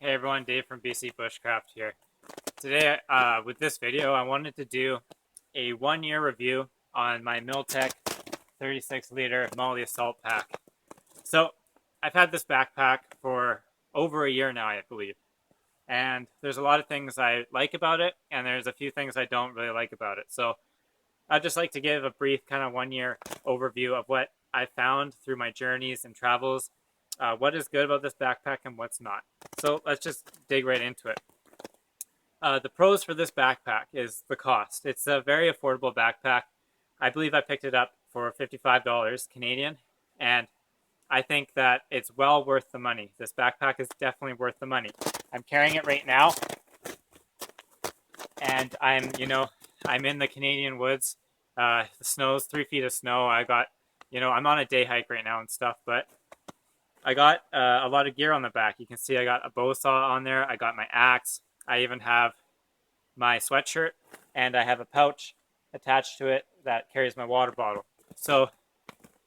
Hey everyone, Dave from BC Bushcraft here. Today, with this video, I wanted to do a 1-year review on my Mil-Tec 36L Molle assault pack. So, I've had this backpack for over a year now, I believe. And there's a lot of things I like about it, and there's a few things I don't really like about it. So, I'd just like to give a brief kind of 1-year overview of what I found through my journeys and travels, what is good about this backpack and what's not. So let's just dig right into it. The pros for this backpack is the cost. It's a very affordable backpack. I believe I picked it up for $55 Canadian, and I think that it's well worth the money. This backpack is definitely worth the money. I'm carrying it right now, and I'm in the Canadian woods. The snow's 3 feet of snow. I'm on a day hike right now and stuff, but I got a lot of gear on the back. You can see I got a bow saw on there. I got my axe. I even have my sweatshirt, and I have a pouch attached to it that carries my water bottle. So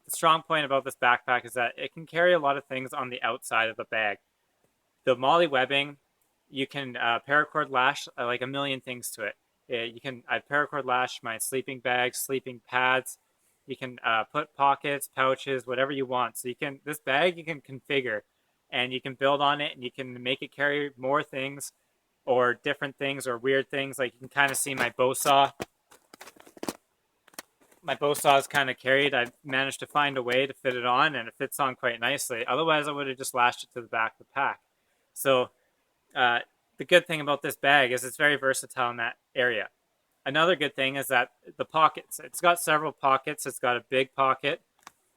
the strong point about this backpack is that it can carry a lot of things on the outside of the bag. The Molle webbing, you can paracord lash like a million things to it. I paracord lash my sleeping bags, sleeping pads. You can put pockets, pouches, whatever you want. So this bag you can configure, and you can build on it, and you can make it carry more things, or different things, or weird things. Like you can kind of see my bow saw. My bow saw is kind of carried. I've managed to find a way to fit it on, and it fits on quite nicely. Otherwise, I would have just lashed it to the back of the pack. So the good thing about this bag is it's very versatile in that area. Another good thing is that the pockets, it's got several pockets. It's got a big pocket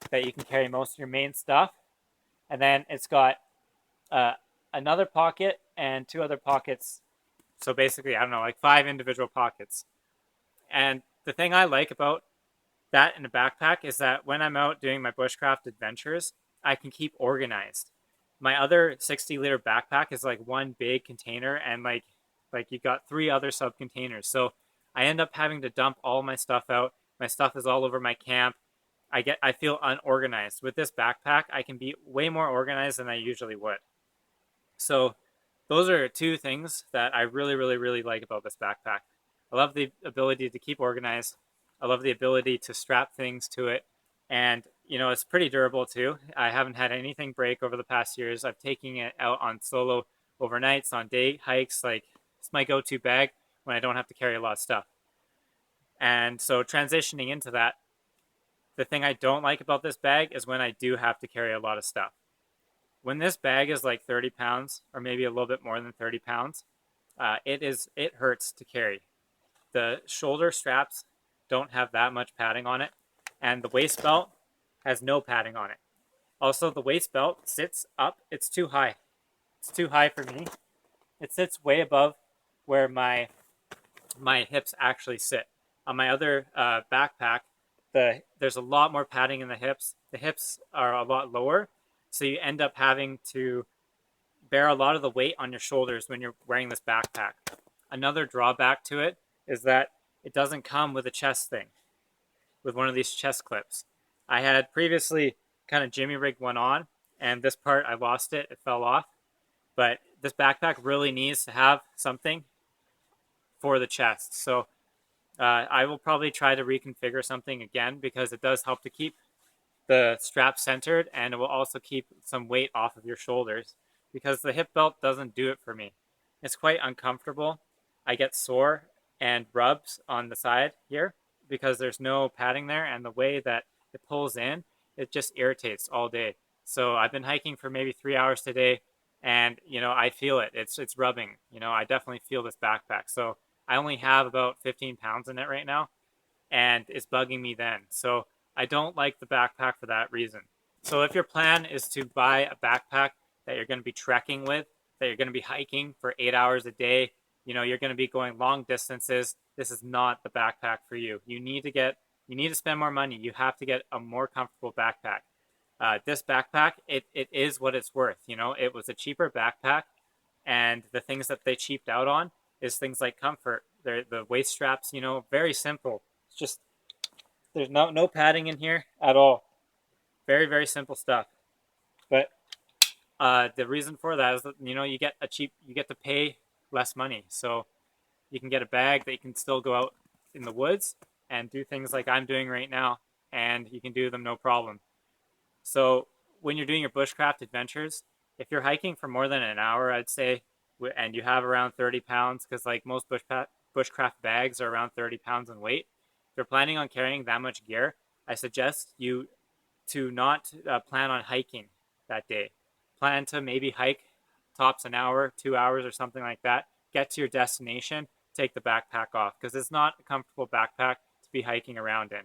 that you can carry most of your main stuff. And then it's got another pocket and 2 other pockets. So basically, I don't know, like 5 individual pockets. And the thing I like about that in a backpack is that when I'm out doing my bushcraft adventures, I can keep organized. My other 60-liter backpack is like one big container, and like you got 3 other sub-containers. So I end up having to dump all my stuff out. My stuff is all over my camp. I feel unorganized. With this backpack, I can be way more organized than I usually would. So those are 2 things that I really, really, really like about this backpack. I love the ability to keep organized. I love the ability to strap things to it. And, it's pretty durable too. I haven't had anything break over the past years. I've taken it out on solo overnights, on day hikes. Like, it's my go-to bag when I don't have to carry a lot of stuff. And so transitioning into that, the thing I don't like about this bag is when I do have to carry a lot of stuff. When this bag is like 30 pounds, or maybe a little bit more than 30 pounds, it hurts to carry. The shoulder straps don't have that much padding on it, and the waist belt has no padding on it. Also, the waist belt sits up. It's too high. It's too high for me. It sits way above where my hips actually sit. On my other backpack, there's a lot more padding in the hips. The hips are a lot lower, so you end up having to bear a lot of the weight on your shoulders when you're wearing this backpack. Another drawback to it is that it doesn't come with a chest thing, with one of these chest clips. I had previously kind of jimmy rigged one on, and this part I lost it. It fell off. But this backpack really needs to have something for the chest. So I will probably try to reconfigure something again, because it does help to keep the strap centered, and it will also keep some weight off of your shoulders, because the hip belt doesn't do it for me. It's quite uncomfortable. I get sore and rubs on the side here because there's no padding there, and the way that it pulls in, it just irritates all day. So I've been hiking for maybe 3 hours today, and I feel it. It's rubbing. I definitely feel this backpack. So I only have about 15 pounds in it right now, and it's bugging me then. So I don't like the backpack for that reason. So if your plan is to buy a backpack that you're going to be trekking with, that you're going to be hiking for 8 hours a day, you're going to be going long distances, this is not the backpack for you. You need to spend more money. You have to get a more comfortable backpack. This backpack, it is what it's worth. It was a cheaper backpack, and the things that they cheaped out on is things like comfort. The waist straps, very simple. It's just, there's no padding in here at all. Very, very simple stuff. But The reason for that is that, you know, you get to pay less money. So you can get a bag that you can still go out in the woods and do things like I'm doing right now, and you can do them no problem. So when you're doing your bushcraft adventures, if you're hiking for more than an hour, I'd say, and you have around 30 pounds, because like most bushcraft bags are around 30 pounds in weight, if you're planning on carrying that much gear, I suggest you to not plan on hiking that day. Plan to maybe hike tops an hour, 2 hours, or something like that. Get to your destination, take the backpack off, because it's not a comfortable backpack to be hiking around in.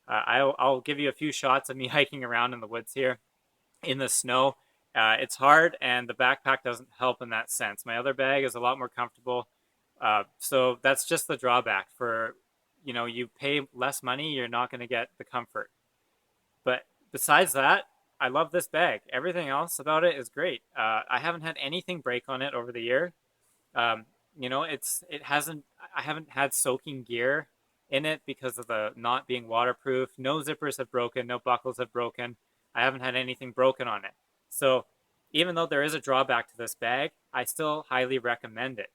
I'll give you a few shots of me hiking around in the woods here in the snow. It's hard, and the backpack doesn't help in that sense. My other bag is a lot more comfortable. So that's just the drawback. For, you know, you pay less money, you're not going to get the comfort. But besides that, I love this bag. Everything else about it is great. I haven't had anything break on it over the year. Um, you know, it hasn't. I haven't had soaking gear in it because of the not being waterproof. No zippers have broken. No buckles have broken. I haven't had anything broken on it. So even though there is a drawback to this bag, I still highly recommend it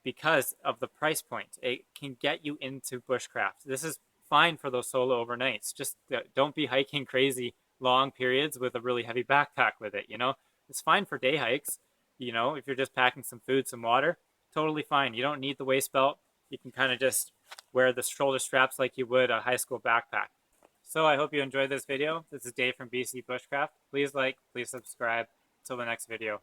because of the price point. It can get you into bushcraft. This is fine for those solo overnights. Just don't be hiking crazy long periods with a really heavy backpack with it, you know? It's fine for day hikes, you know, if you're just packing some food, some water, totally fine. You don't need the waist belt. You can kind of just wear the shoulder straps like you would a high school backpack. So I hope you enjoyed this video. This is Dave from BC Bushcraft. Please like, please subscribe. Until the next video.